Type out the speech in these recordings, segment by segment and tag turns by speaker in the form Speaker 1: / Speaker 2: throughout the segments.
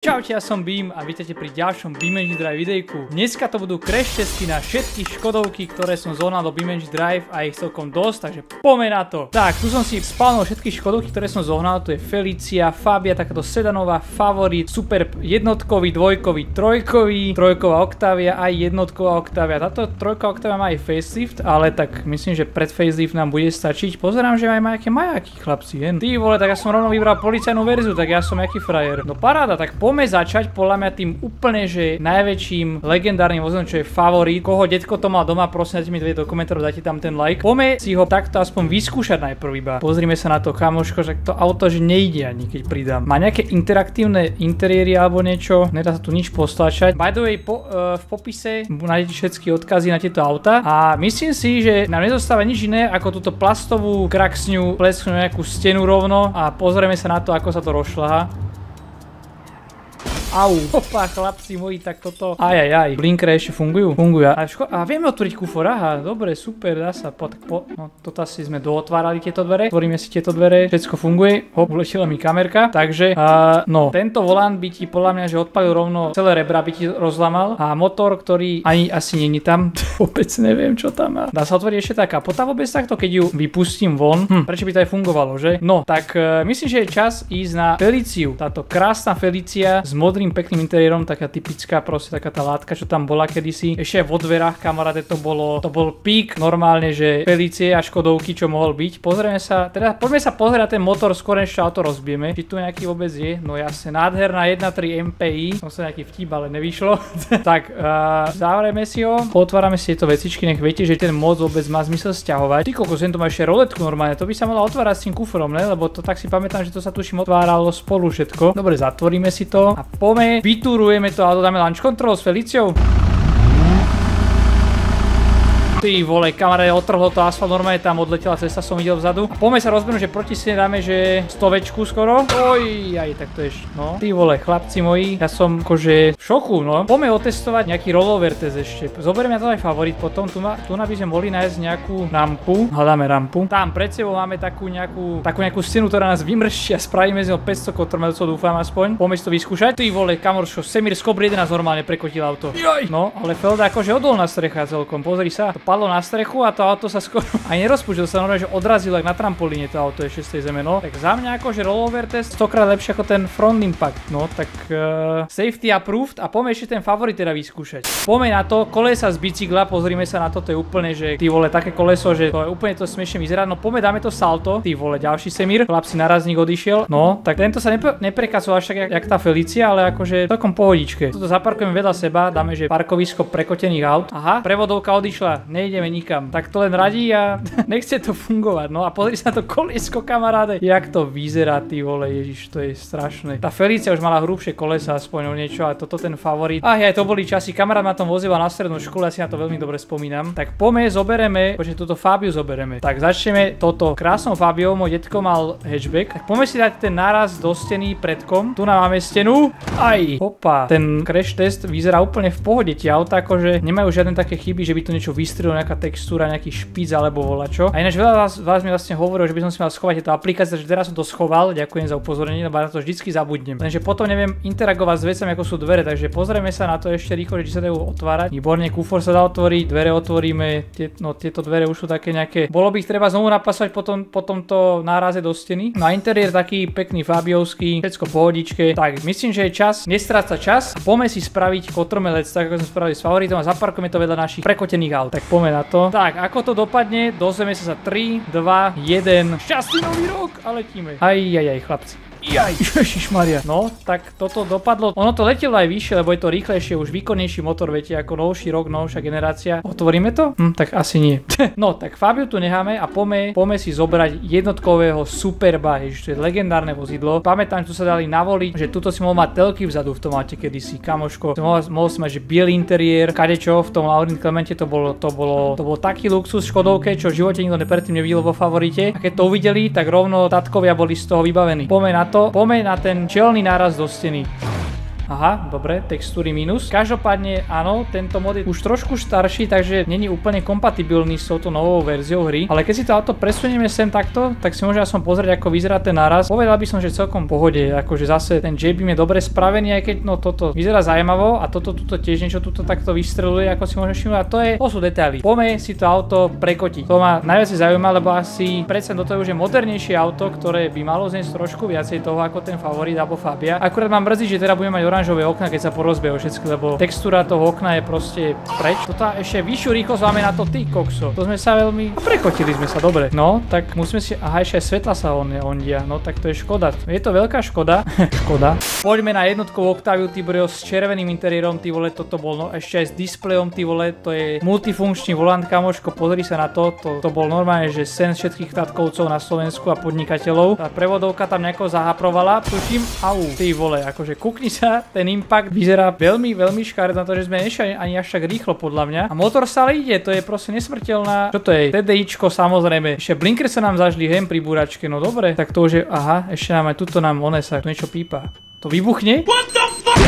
Speaker 1: Čaute, ja som Beam a vítajte pri ďalšom Beam Engine Drive videjku. Dneska to budú crash testy na všetky Škodovky, ktoré som zohnal do Beam Engine Drive a ich celkom dosť, takže poďme na to. Tak, tu som si spálnil všetky Škodovky, ktoré som zohnal, tu je Felicia, Fabia, takáto sedanová, Favorit, Superb jednotkový, dvojkový, trojkový, trojková Octavia aj jednotková Octavia. Táto trojková Octavia má aj facelift, ale tak myslím, že pred facelift nám bude stačiť. Pozerám, že aj má nejaké majáky, chlapci, jen. Ty vole, tak ja som rovno vybral policajnú verziu, tak ja som jaký frajer. No paráda, tak poďme začať podľa mňa tým úplne, že najväčším legendárnym vozom, čo je Favorit. Koho detko to mal doma, prosím, dajte mi do komentárov, dajte tam ten like. Poďme si ho takto aspoň vyskúšať najprv iba. Pozrime sa na to, kamoško, že to auto že nejde ani keď pridám. Má nejaké interaktívne interiéry alebo niečo, nedá sa tu nič postlačať. By the way, v popise nájdete všetky odkazy na tieto auta a myslím si, že nám nezostáva nič iné ako túto plastovú kraksňu plesknúť nejakú stenu rovno a pozrieme sa na to, ako sa to rozšľahá. Au, opa, chlapci moji, tak toto. Ajajaj, blinkre ešte fungujú? Fungujú. A vieme otvoriť kufor, aha, dobre, super, dá sa, no toto asi sme dootvárali tieto dvere. Otvoríme si tieto dvere, všetko funguje, hop, uletela mi kamerka, takže, no, tento volant by ti podľa mňa, že odpalil rovno celé rebra by ti rozlamal a motor, ktorý ani asi není tam, vôbec neviem, čo tam má. Dá sa otvoriť ešte taká kapota vôbec takto, keď ju vypustím von, prečo by to aj fungovalo, že? No, tak myslím, že je čas ísť na Feliciu, táto krásna Felicia s modrým pekným interiérom, taká typická, proste taká tá látka, čo tam bola kedysi. Ešte aj vo dverách, kamaráde, to bol pík normálne, že Felicie a Škodovky, čo mohol byť. Pozrieme sa, teda poďme sa pozrieť ten motor skôr, než auto rozbijeme. Či tu nejaký vôbec je? No jasne, nádherná 1.3 MPI. Som sa nejaký vtip, ale nevyšlo. Tak, zavrieme si ho, otvárame si tieto vecičky, nech viete, že ten mod vôbec má zmysel sťahovať. Ty kokos, to má ešte roletku normálne, to by sa mohla otvárať s tým kufrom, ne? Lebo to tak si pamätám, že to sa tuším otváralo spolu všetko. Dobre, zatvoríme si to a vyturujeme to a dáme launch control s Feliciou. Ty vole, kamaráde, otrhlo to asfalt, normálne tam odletela cesta, som videl vzadu. A poďme sa rozbehnúť, že proti si dáme, že 100-večku skoro. Oj, aj tak to je, no. Ty vole, chlapci moji, ja som akože v šoku, no. Poďme otestovať nejaký rollover test ešte. Zoberieme to aj Favorit potom, tu by sme mohli nájsť nejakú rampu. Hľadáme rampu. Tam pred sebou máme takú nejakú stenu, ktorá nás vymrší a spravíme z neho 500 kotrmelcov, dúfam aspoň. Poďme si to vyskúšať. Ty vole, kamoršo, Semir z Cobra 11 normálne prekotil auto. No, ale Felda akože odolná strecha celkom, pozri sa. Padlo na strechu a to auto sa skoro aj nerozpúšťalo, sa normálne, že odrazilo jak na trampolíne to auto ešte z tej zeme, no. Tak za mňa akože rollover test 100-krát lepšie ako ten front impact, no, tak safety approved a poďme ešte ten Favorit teda vyskúšať. Poďme na to, kolesa z bicykla, pozrime sa na to, to je úplne, že ty vole, také koleso, že to je úplne to smiešne vyzerá, no poďme dáme to salto, ty vole, ďalší Semir, chlapci narazník odišiel, no, tak tento sa neprekacoval až tak jak tá Felicia, ale akože celkom pohodičke. Toto zaparkujeme vedľa seba, dáme, že parkovisko prekotených aut. Aha, prevodovka odišla. Nejdeme nikam. Tak to len radí a nechce to fungovať. No a pozri sa na to koliesko, kamaráde. Jak to vyzerá, ty vole, ježiš, to je strašné. Tá Felicia už mala hrubšie kolesa aspoň o niečo a toto ten Favorit. Aj to boli časy. Kamarát ma tom vozíval na strednú školu, ja si na to veľmi dobre spomínam. Tak poďme, zobereme, počkaj, túto Fabiu zobereme. Tak začneme toto krásnou Fabiou, môj detko mal hatchback. Tak poďme si dať ten náraz do steny predkom. Tu máme stenu. Aj, hopa. Ten crash test vyzerá úplne v pohode. Tie auta akože nemajú žiadne také chyby, že by to niečo vystrelilo, nejaká textúra, nejaký špic alebo volačo. A ináč veľa vás mi vlastne hovorilo, že by som si mal schovať tieto aplikácie, takže teraz som to schoval. Ďakujem za upozornenie, lebo na to vždycky zabudnem. Takže potom neviem interagovať s vecami, ako sú dvere, takže pozrieme sa na to ešte rýchlo, či sa dajú otvárať. Výborne, kufor sa dá otvoriť, dvere otvoríme. Tieto dvere už sú také nejaké. Bolo by ich treba znovu napasovať po tomto náraze do steny. No a interiér taký pekný fabiovský, všetko pohodičke. Tak, myslím, že je čas nestrácať čas. Poďme si spraviť kotrmelec, tak ako sme spravili s Favoritom a zaparkujeme to vedľa našich prekotených aut. Tak poďme na to. Tak, ako to dopadne, dozvieme sa za 3, 2, 1. Šťastný nový rok a letíme. Aj, chlapci. Ježišmaria. No, tak toto dopadlo. Ono to letelo aj vyššie, lebo je to rýchlejšie, už výkonnejší motor, viete, ako novší rok, novšia generácia. Otvoríme to? Tak asi nie. No, tak Fabiu tu necháme a poďme si zobrať jednotkového Superba, ježiš, to je legendárne vozidlo. Pamätám, tu sa dali navoliť, že tuto si mohol mať telky vzadu v tom máte kedysi, kamoško. Mohol si mať, že biely interiér, kadečo, v tom Laurent Clemente to bol taký luxus Škodovke, čo v živote nikto predtým nevidel vo Favorite. A keď to uvideli, tak rovno tatkovia boli z toho vybavení. Poďme na ten čelný náraz do steny. Aha, dobre, textúry minus. Každopádne, áno, tento mod je už trošku starší, takže není úplne kompatibilný s touto novou verziou hry. Ale keď si to auto presunieme sem takto, tak si môžem aspoň pozrieť, ako vyzerá ten náraz. Povedal by som, že celkom v pohode, akože zase ten J-beam je dobre spravený, aj keď no toto vyzerá zaujímavo a toto tiež niečo tuto takto vystreluje, ako si môžem všimnúť. A to sú detaily. Poďme si to auto prekotiť. To ma najviac zaujíma, lebo asi predsa do toho už je modernejšie auto, ktoré by malo znieť trošku viacej toho ako ten Favorit alebo Fabia. Akurát mám mrzí, že teda budeme mať oranžové okna, keď sa porozbejú všetky, lebo textúra toho okna je proste preč. Toto ešte vyššiu rýchlosť máme na to, ty kokso. To sme sa veľmi prekotili sme sa, dobre. No, tak musíme si aha, ešte aj svetla sa ondia. No, tak to je škoda. Je to veľká škoda. Škoda. Poďme na jednotkovú Octaviu, ty bro, s červeným interiérom, ty vole, toto bol no ešte aj s displejom, ty vole, to je multifunkčný volant, kamoško, pozri sa na to. To bol normálne, že sen všetkých tatkovcov na Slovensku a podnikateľov. Tá prevodovka tam nejako zahaprovala, tuším, au, ty vole, akože kukni sa, ten impact vyzerá veľmi, veľmi škaredo na to, že sme nešli ani až tak rýchlo podľa mňa. A motor stále ide, to je proste nesmrteľná. Čo to je? TDIčko samozrejme. Ešte blinker sa nám zažli hem pri búračke, no dobre. Tak to už je, aha, ešte nám aj tuto nám sa niečo pípa. To vybuchne? What the fuck?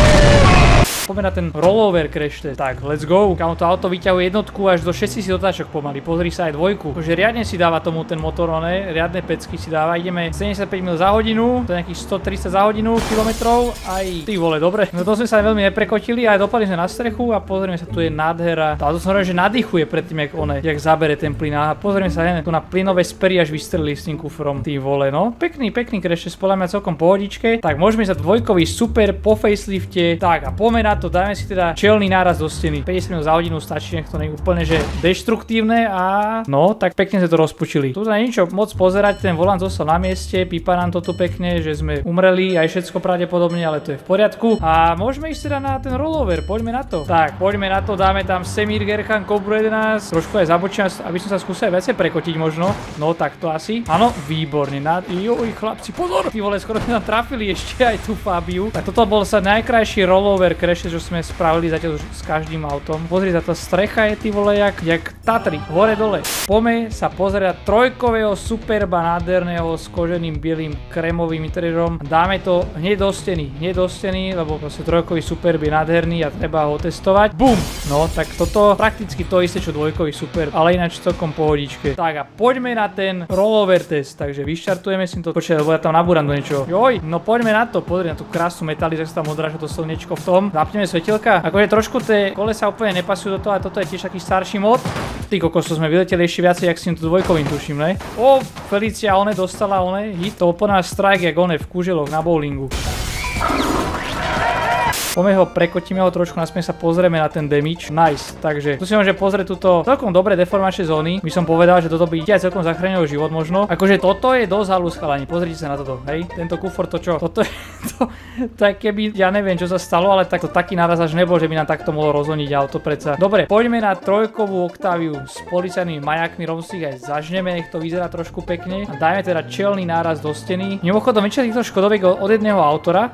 Speaker 1: Poďme na ten rollover crash test. Tak, let's go. Kámo, to auto vyťahuje jednotku až do 6000 otáčok pomaly. Pozri sa aj dvojku. Takže riadne si dáva tomu ten motor, riadne pecky si dáva. Ideme 75 mil za hodinu, to je nejakých 130 za hodinu kilometrov. Aj ty vole, dobre. No to sme sa veľmi neprekotili, ale dopadli sme na strechu a pozrieme sa, tu je nádhera. Táto som hovoril, že nadýchuje predtým, jak zabere ten plyn. A pozrieme sa, tu na plynové spery až vystrelili s tým kufrom. Ty vole, no. Pekný crash test, podľa mňa celkom pohodičke. Tak môžeme sa dvojkový super po facelifte. Tak a poďme na to, dáme si teda čelný náraz do steny. 50 mil za hodinu stačí, nech to nie je úplne že deštruktívne a no, tak pekne sme to rozpučili. Tu sa niečo moc pozerať, ten volant zostal na mieste, pípa nám to tu pekne, že sme umreli, aj všetko pravdepodobne, ale to je v poriadku. A môžeme ísť teda na ten rollover, poďme na to. Tak, poďme na to, dáme tam Semir Gerkan Cobra 11, trošku aj zabočím, aby som sa skúsil viacej prekotiť možno. No, tak to asi. Áno, výborne. Joj, chlapci, pozor! Ty vole, skoro sme tam trafili ešte aj tú Fabiu. Tak toto bol sa najkrajší rollover crash, čo sme spravili zatiaľ s každým autom. Pozri, táto strecha je ty vole jak Tatry, hore dole. Poďme sa pozerať trojkového Superba nádherného s koženým bielým krémovým interiérom. Dáme to hneď do steny, lebo proste trojkový Superb je nádherný a treba ho testovať. Bum! No, tak toto prakticky to isté, čo dvojkový Superb, ale ináč celkom pohodičke. Tak a poďme na ten rollover test, takže vyštartujeme si to. Počkaj, lebo ja tam nabúram do niečoho. Joj, no poďme na to, pozri na tú krásnu metalizáciu, tam odráža to slniečko v tom. Zapneme svetelka. Akože trošku tie kolesa úplne nepasujú do toho, a toto je tiež taký starší mod. Ty kokos, to sme vyleteli ešte viacej, jak s tým dvojkovým tuším, ne? O, Felicia, dostala hit, to po nás strike, jak v kúželoch na bowlingu. Poďme ho, prekotíme ho trošku, naspäť sa pozrieme na ten damage. Nice, takže tu si môžeme pozrieť túto celkom dobré deformačné zóny. By som povedal, že toto by aj celkom zachránilo život možno. Akože toto je dosť halus, chalani, pozrite sa na toto, hej. Tento kufor, to čo? Toto je tak keby, ja neviem čo sa stalo, ale taký náraz až nebol, že by nám takto mohlo rozhoniť auto predsa. Dobre, poďme na trojkovú Octaviu s policajnými majakmi, rovno si ich aj zažneme, nech to vyzerá trošku pekne. A dajme teda čelný náraz do steny. Mimochodom, väčšina týchto škodoviek od jedného autora.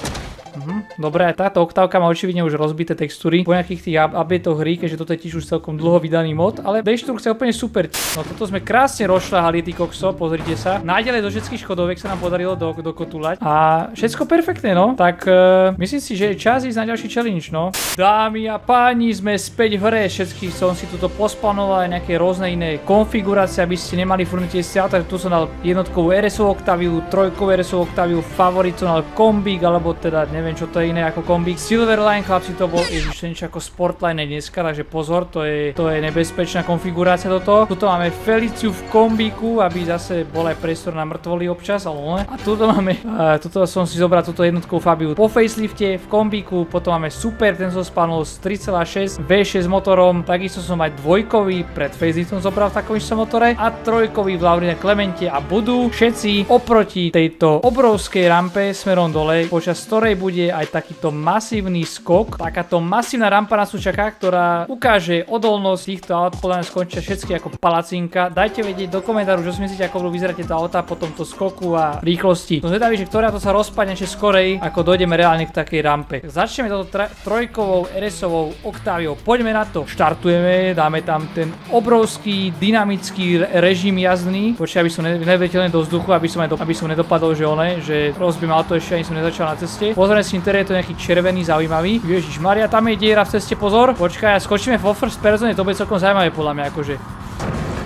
Speaker 1: Dobre, aj táto oktávka má očividne už rozbité textúry po nejakých tých updatech hry, keďže toto je tiež už celkom dlho vydaný mod, ale deštrukcia je úplne super. No toto sme krásne rozšľahali, ty kokso, pozrite sa. Nájdele do všetkých škodoviek sa nám podarilo dokotulať a všetko perfektné, no. Tak myslím si, že je čas ísť na ďalší challenge, no. Dámy a páni, sme späť v hre, všetkých som si tuto pospanoval aj nejaké rôzne iné konfigurácie, aby ste nemali furt tie auta. Tu som dal jednotkovú RS-ovú Octaviu, trojkovú RS-ovú Octaviu, Favorit som dal kombík, alebo teda neviem čo to je iné ako kombík. Silverline, chlapci, to bol niečo ako Sportline dneska, takže pozor, to je nebezpečná konfigurácia toto. Tuto máme Feliciu v kombíku, aby zase bol aj priestor na mŕtvoly občas, ale a tuto máme, tuto som si zobral túto jednotkovú Fabiu po facelifte v kombíku, potom máme Super, ten som spanul s 3.6 V6 motorom, takisto som aj dvojkový pred faceliftom zobral v takom istom motore a trojkový v Laurine Clemente a budú všetci oproti tejto obrovskej rampe smerom dole, počas ktorej bude aj takýto masívny skok. Takáto masívna rampa nás tu čaká, ktorá ukáže odolnosť týchto aut. Podľa mňa skončia všetky ako palacinka. Dajte vedieť do komentáru, čo si myslíte, ako budú vyzerať tieto autá po tomto skoku a rýchlosti. Som zvedavý, že ktorá to sa rozpadne ešte skorej, ako dojdeme reálne k takej rampe. Začneme toto trojkovou RS-ovou Octaviou. Poďme na to. Štartujeme, dáme tam ten obrovský dynamický režim jazdný. Počkaj, aby som nevedetel do vzduchu, aby som nedopadol, že rozbím auto ešte ani som nezačal na ceste. Pozrieme Pozrieme si interiér, je to nejaký červený, zaujímavý. Ježiš Maria, tam je diera v ceste, pozor. Počkaj, skočíme vo first persone, to bude celkom zaujímavé podľa mňa, akože.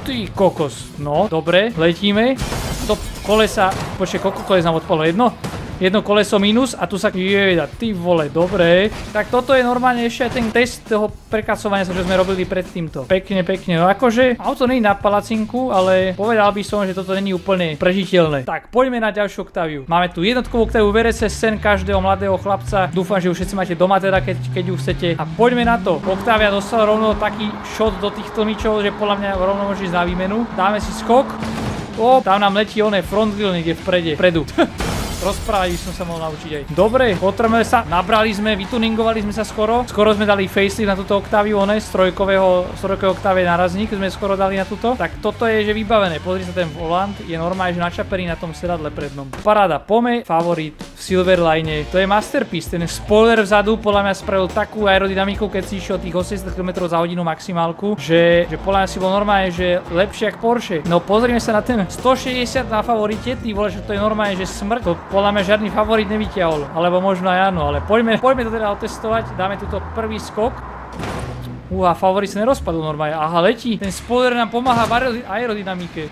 Speaker 1: Ty kokos. No, dobre, letíme. Do kolesa, počkaj, koľko koles nám odpalo? Jedno koleso minus a tu sa jeda, ty vole, dobre. Tak toto je normálne ešte aj ten test toho prekacovania, čo sme robili pred týmto. Pekne, no akože auto nie je na palacinku, ale povedal by som, že toto není úplne prežiteľné. Tak, poďme na ďalšiu Octaviu. Máme tu jednotkovú Octaviu, verece sen každého mladého chlapca. Dúfam, že už všetci máte doma teda, keď ju chcete. A poďme na to. Octavia dostala rovno taký shot do týchto myčov, že podľa mňa rovno môže ísť na výmenu. Dáme si skok. Tam nám letí oné front wheel niekde vpredu. Rozprávať by som sa mohol naučiť aj. Dobre, potrebujeme sa, nabrali sme, vytuningovali sme sa skoro. Skoro sme dali facelift na túto Octaviu, z trojkového Octavie nárazník sme skoro dali na túto. Tak toto je že vybavené, pozri sa, ten volant je normálne, že načapený na tom sedadle prednom. Paráda, pome, favorit v Silverline, to je masterpiece, ten spoiler vzadu podľa mňa spravil takú aerodynamiku, keď si išiel tých 80 km za hodinu maximálku, že podľa mňa si bol normálne, že lepšie ako Porsche. No pozrime sa na ten 160 na favorite, ty vole, že to je normálne, že smrť. To podľa mňa žiadny favorit nevyťahol, alebo možno aj áno, ale poďme to teda otestovať, dáme túto prvý skok. Favorit sa nerozpadol normálne, aha, letí, ten spoiler nám pomáha v aerodynamike.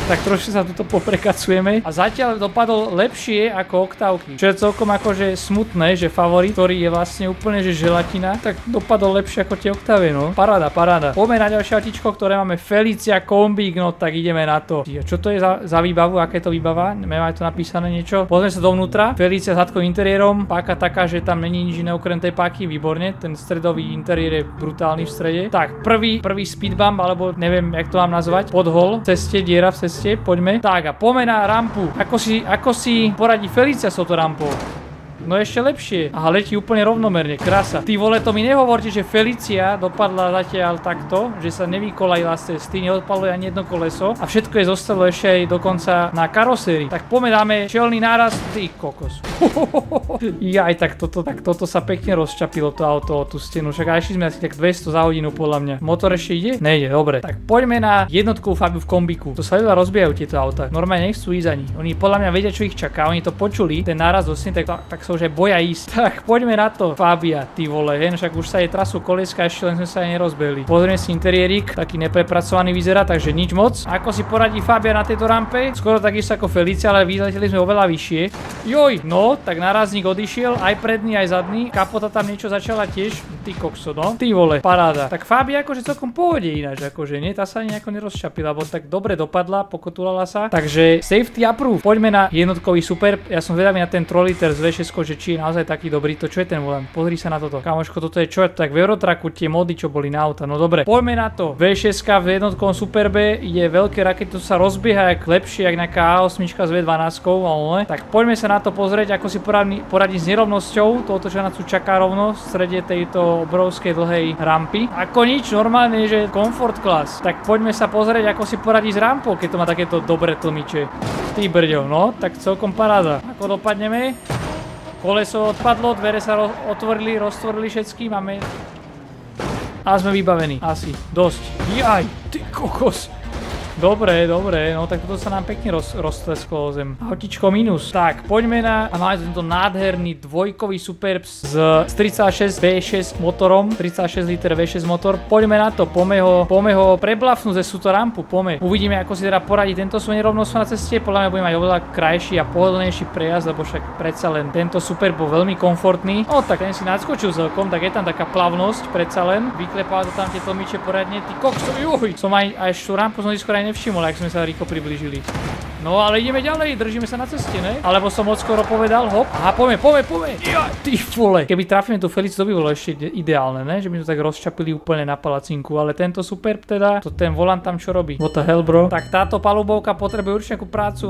Speaker 1: Tak trošku sa tuto poprekacujeme a zatiaľ dopadol lepšie ako Octavky. Čo je celkom akože smutné, že favorit, ktorý je vlastne úplne že želatina, tak dopadol lepšie ako tie Octavie, no. Paráda. Poďme na ďalšie autičko, ktoré máme Felicia Kombík, no tak ideme na to. Čo to je za výbavu, aké to výbava? Máme tu napísané niečo. Pozrieme sa dovnútra. Felicia s hadkovým interiérom, páka taká, že tam není nič iné okrem tej páky, výborne. Ten stredový interiér je brutálny v strede. Tak, prvý speed bump, alebo neviem, jak to mám nazvať, podhol, ceste, diera v ceste. Poďme. Tak a poďme na rampu. Ako si poradí Felicia s touto rampou? No ešte lepšie. Aha, letí úplne rovnomerne, krása. Ty vole, to mi nehovorte, že Felicia dopadla zatiaľ takto, že sa nevykolajila z cesty, neodpaluje ani jedno koleso a všetko je zostalo ešte aj dokonca na karosérii. Tak poďme dáme čelný náraz. Ty kokos. Jaj, tak toto sa pekne rozčapilo to auto o tú stenu. Však aj šli sme asi tak 200 za hodinu podľa mňa. Motor ešte ide? Nejde, dobre. Tak poďme na jednotkovú Fabiu v kombiku. To sa veľa rozbijajú tieto auta. Normálne nechcú ísť ani. Oni podľa mňa vedia, čo ich čaká. Oni to počuli, ten náraz do steny, tak sa že boja ísť. Tak poďme na to. Fabia, ty vole, však už sa jej trasú kolieska, ešte len sme sa aj nerozbehli. Pozrieme si interiérik, taký neprepracovaný vyzerá, takže nič moc. Ako si poradí Fabia na tejto rampe? Skoro takisto ako Felicia, ale vyleteli sme oveľa vyššie. Joj, no, tak nárazník odišiel, aj predný, aj zadný. Kapota tam niečo začala tiež. Ty kokso, no. Ty vole, paráda. Tak Fabia akože celkom pohode ináč, akože nie, tá sa nejako nerozčapila, bo tak dobre dopadla, pokotulala sa. Takže safety approve. Poďme na jednotkový Superb. Ja som vedavý na ten 3 liter z V6, že či je naozaj taký dobrý. To čo je ten volant? Pozri sa na toto. Kamoško, toto je čo? Tak v Eurotraku tie mody, čo boli na auta. No dobre. Poďme na to. V6 v jednotkovom Superbe je veľké rakety, to sa rozbieha jak lepšie, jak nejaká A8 z V12, ale tak poďme sa na to pozrieť, ako si poradí s nerovnosťou. Toto čo nás tu čaká rovno v strede tejto obrovskej dlhej rampy. Ako nič, normálne je, že comfort class. Tak poďme sa pozrieť, ako si poradí s rampou, keď to má takéto dobré tlmiče. Ty brďo, no, tak celkom paráda. Ako dopadneme? Koleso odpadlo, dvere sa roztvorili všetky, máme... A sme vybavení, asi, dosť. Jaj, ty kokos. Dobre, no tak toto sa nám pekne roztlesklo o zem. Autičko minus. Tak, poďme na... A máme tento nádherný dvojkový Superb s 36 V6 motorom. 36 liter V6 motor. Poďme na to, poďme ho preblafnúť ze túto rampu, poďme. Uvidíme, ako si teda poradí tento svoj nerovnosť na ceste. Podľa mňa bude mať oveľa krajší a pohodlnejší prejazd, lebo však predsa len tento Superb bol veľmi komfortný. No tak ten si nadskočil celkom, tak je tam taká plavnosť predsa len. Vyklepáva to tam tie tlmiče poriadne. Ty kokso, juj. Som aj tú rampu som skoro nevšimol, ak sme sa rýchlo priblížili. No ale ideme ďalej, držíme sa na ceste, ne? Alebo som moc skoro povedal, hop. Aha, poďme. Ja, ty vole. Keby trafíme tú Feliciu, to by bolo ešte ideálne, ne? Že by to tak rozčapili úplne na palacinku, ale tento Superb teda, to ten volant tam čo robí? What the hell, bro? Tak táto palubovka potrebuje určite nejakú prácu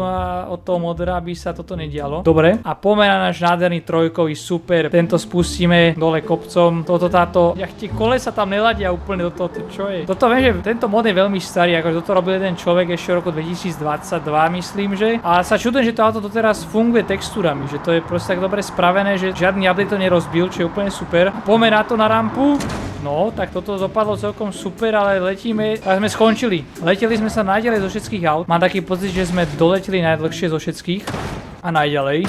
Speaker 1: od toho modera, aby sa toto nedialo. Dobre. A poďme na náš nádherný trojkový Superb. Tento spustíme dole kopcom. Táto, jak tie kolesa tam neladia úplne do toho, čo je? Toto viem, že tento mod je veľmi starý, akože toto robil jeden človek ešte v roku 2022, myslím, že. A sa čudujem, že to auto doteraz funguje textúrami, že to je proste tak dobre spravené, že žiadny update to nerozbil, čo je úplne super. Poďme na to na rampu. No, tak toto dopadlo celkom super, ale letíme, tak sme skončili. Leteli sme sa najďalej zo všetkých aut. Mám taký pocit, že sme doleteli najdlhšie zo všetkých. A najďalej.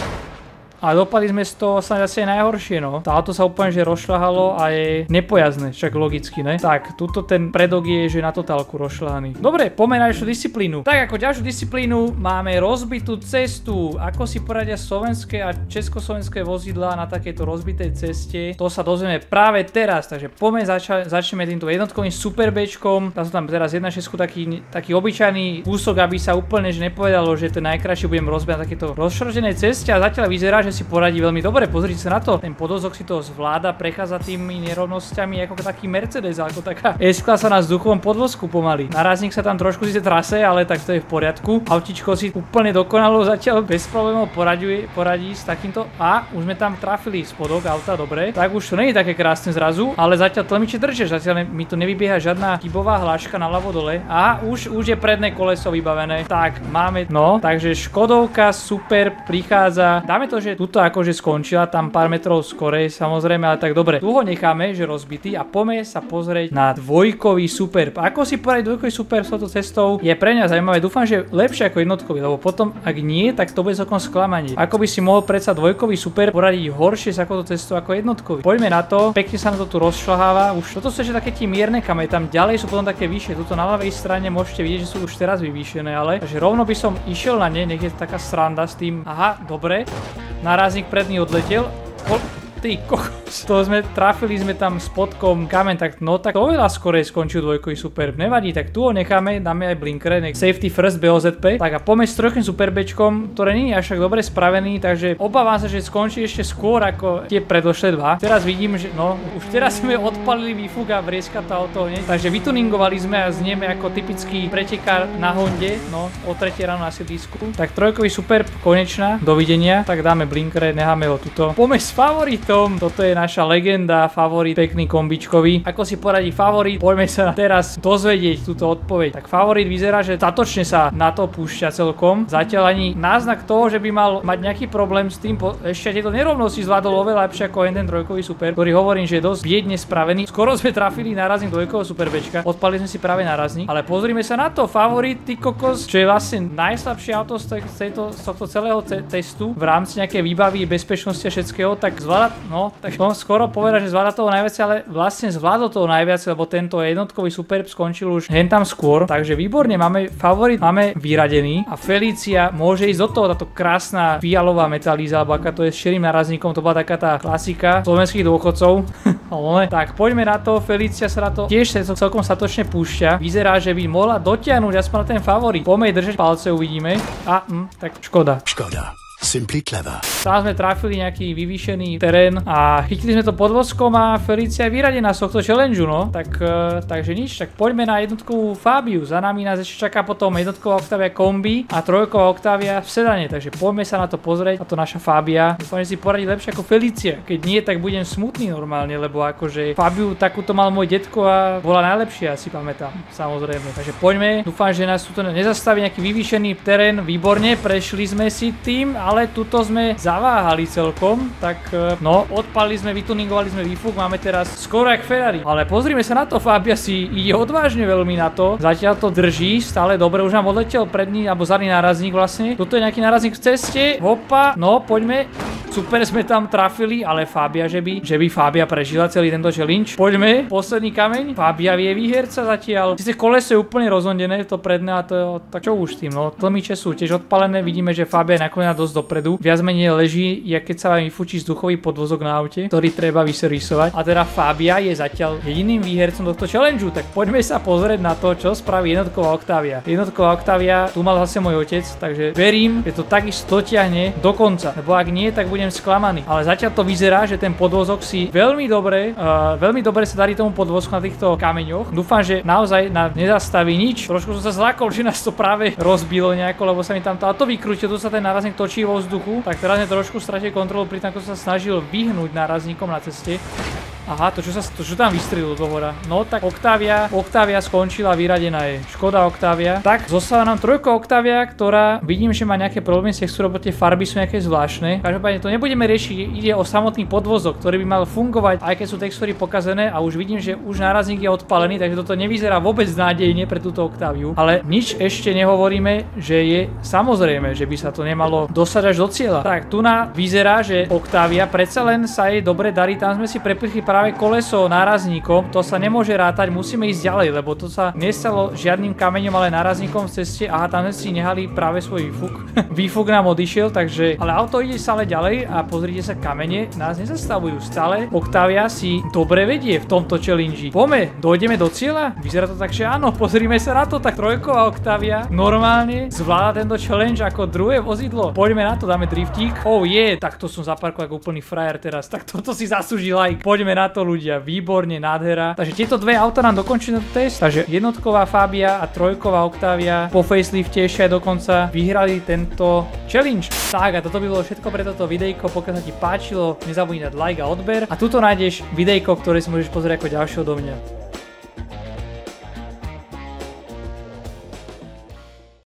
Speaker 1: A dopadli sme z toho snáď asi najhoršie, no. To auto sa úplne že rozšľahalo a je nepojazdné, však logicky, ne? Tak, tuto ten predok je, že na totálku rozšľahaný. Dobre, poďme na ďalšiu disciplínu. Tak, ako ďalšiu disciplínu máme rozbitú cestu. Ako si poradia slovenské a československé vozidlá na takejto rozbitej ceste? To sa dozvieme práve teraz, takže poďme začneme týmto jednotkovým Super Bčkom. Dá sa tam teraz 1.6 taký obyčajný kúsok, aby sa úplne že nepovedalo, že ten najkrajší budem rozbiť na takéto rozšrodenej ceste a zatiaľ vyzerá, že si poradí veľmi dobre. Pozrite sa na to. Ten podvozok si to zvláda, prechádza tými nerovnosťami ako taký Mercedes, ako taká S-klasa na vzduchovom podvozku pomaly. Narazník sa tam trošku síce trase, ale tak to je v poriadku. Autičko si úplne dokonalo zatiaľ bez problémov poradí s takýmto. A už sme tam trafili spodok auta, dobre. Tak už to nie je také krásne zrazu, ale zatiaľ tlmiče držíš, zatiaľ mi to nevybieha žiadna chybová hláška naľavo dole. A už je predné koleso vybavené. Tak máme, no, takže Škodovka super prichádza. Dáme to, že tuto akože skončila tam pár metrov skorej, samozrejme, ale tak dobre. Tu ho necháme, že rozbitý a poďme sa pozrieť na dvojkový Superb. Ako si poradiť dvojkový Superb s touto cestou je pre mňa zaujímavé. Dúfam, že lepšie ako jednotkový, lebo potom ak nie, tak to bude celkom sklamanie. Ako by si mohol predsa dvojkový Superb poradiť horšie s takouto cestou ako jednotkový. Poďme na to. Pekne sa na to tu rozšľaháva. Už toto sú ešte také tie mierne kame, tam ďalej sú potom také vyššie. Tuto na ľavej strane môžete vidieť, že sú už teraz vyvýšené, ale takže rovno by som išiel na ne, nech je taká sranda s tým. Aha, dobre. Narazník predný odletel. Ty kokos. To sme trafili sme tam spodkom kameň, tak no tak oveľa skorej skončil dvojkový Superb. Nevadí, tak tu ho necháme, dáme aj blinkere, safety first BOZP. Tak a poďme s trojkým Super Bčkom, ktoré nie je až tak dobre spravený, takže obávam sa, že skončí ešte skôr ako tie predošlé dva. Teraz vidím, že no, už teraz sme odpalili výfuk a vrieska to auto hneď. Takže vytuningovali sme a znieme ako typický pretekár na Honde, no, o 3 ráno na sídlisku. Tak trojkový Superb konečná, dovidenia. Tak dáme blinkere, necháme ho tuto. Poďme s favorit. Toto je naša legenda, favorit, pekný kombičkový. Ako si poradí favorit? Poďme sa teraz dozvedieť túto odpoveď. Tak favorit vyzerá, že statočne sa na to púšťa celkom. Zatiaľ ani náznak toho, že by mal mať nejaký problém s tým, ešte tieto nerovnosti zvládol oveľa lepšie ako jeden trojkový Superb, ktorý hovorím, že je dosť biedne spravený. Skoro sme trafili nárazník dvojkového Super Bčka. Odpali sme si práve nárazník, ale pozrime sa na to. Favorit, ty kokos, čo je vlastne najslabšie auto z tohto celého testu v rámci nejakej výbavy, bezpečnosti a všetkého, tak zvláda. No, tak som skoro povedal, že zvláda toho najviac, ale vlastne zvládol toho najviac, lebo tento jednotkový Superb skončil už hentam skôr. Takže výborne, máme favorit, máme vyradený a Felicia môže ísť do toho, táto krásna fialová metalíza, alebo aká to je s širým nárazníkom, to bola taká tá klasika slovenských dôchodcov. Tak poďme na to, Felicia sa na to tiež celkom statočne púšťa. Vyzerá, že by mohla dotiahnuť aspoň na ten favorit. Poďme držať palce, uvidíme. A tak škoda.
Speaker 2: Simply clever.
Speaker 1: Tam sme trafili nejaký vyvýšený terén a chytili sme to podvozkom a Felicia je vyradená z tohto challengeu, no. Takže nič, tak poďme na jednotkovú Fabiu. Za nami nás ešte čaká potom jednotková Octavia kombi a trojková Octavia v sedane, takže poďme sa na to pozrieť. A to naša Fabia. Dúfam, že si poradí lepšie ako Felicia. Keď nie, tak budem smutný normálne, lebo akože Fabiu takúto mal môj detko a bola najlepšia, si pamätám, samozrejme. Takže poďme. Dúfam, že nás tu nezastaví nejaký vyvýšený terén. Výborne, prešli sme si tým. Ale tuto sme zaváhali celkom, tak no, odpalili sme, vytuningovali sme výfuk, máme teraz skoro jak Ferrari. Ale pozrime sa na to, Fabia si ide odvážne veľmi na to, zatiaľ to drží, stále dobre, už nám odletel predný, alebo zadný nárazník vlastne. Toto je nejaký nárazník v ceste, hopa, no poďme. Super sme tam trafili, ale Fabia, že by Fabia prežila celý tento challenge. Poďme, posledný kameň. Fabia vie výherca zatiaľ. Sice koleso je úplne rozhondené, to predné a to, tak čo už s tým, no. Tlmiče sú tiež odpalené, vidíme, že Fabia je naklonená dosť dopredu. Viac menej leží, jak keď sa vám vyfúči vzduchový podvozok na aute, ktorý treba vyservisovať. A teda Fabia je zatiaľ jediným výhercom tohto challengeu, tak poďme sa pozrieť na to, čo spraví jednotková Octavia. Jednotková Octavia, tu mal zase môj otec, takže verím, že to takisto dotiahne do konca, lebo ak nie, tak budem sklamaný. Ale zatiaľ to vyzerá, že ten podvozok si veľmi dobre sa darí tomu podvozku na týchto kameňoch. Dúfam, že naozaj nezastaví nič. Trošku som sa zlákol, že nás to práve rozbilo nejako, lebo sa mi tam to auto vykrútil, tu sa ten nárazník točí vo vzduchu. Tak teraz trošku stratil kontrolu pri tom, ako sa snažil vyhnúť nárazníkom na ceste. Aha, to čo tam vystrelilo do hora. No tak Octavia skončila, vyradená je. Škoda Octavia. Tak, zostáva nám trojka Octavia, ktorá vidím, že má nejaké problémy s textúrou, tie farby sú nejaké zvláštne. Každopádne to nebudeme riešiť, ide o samotný podvozok, ktorý by mal fungovať, aj keď sú textúry pokazené a už vidím, že už nárazník je odpalený, takže toto nevyzerá vôbec nádejne pre túto Octaviu. Ale nič ešte nehovoríme, že je samozrejme, že by sa to nemalo dostať až do cieľa. Tak, tu vyzerá, že Octavia predsa len sa jej dobre darí, tam sme si prepichli práve koleso nárazníkom, to sa nemôže rátať, musíme ísť ďalej, lebo to sa nestalo žiadnym kameňom, ale nárazníkom v ceste. Aha, tam sme si nehali práve svoj výfuk. Výfuk nám odišiel, takže, ale auto ide stále ďalej a pozrite sa, kamene nás nezastavujú. Stále Octavia si dobre vedie v tomto challenge. Poďme, dojdeme do cieľa? Vyzerá to tak, že áno, pozrime sa na to, tak trojková Octavia normálne zvláda tento challenge ako druhé vozidlo. Poďme na to, dáme driftík. Oh tak to som zaparkoval ako úplný frajer teraz, tak toto si zaslúži like. Poďme na to, ľudia, výborne, nádhera. Takže tieto dve auta nám dokončili test, takže jednotková Fabia a trojková Octavia po facelifte ešte aj dokonca vyhrali tento challenge. Tak a toto by bolo všetko pre toto videjko, pokiaľ sa ti páčilo, nezabudni dať like a odber a tuto nájdeš videjko, ktoré si môžeš pozrieť ako ďalšie odo mňa.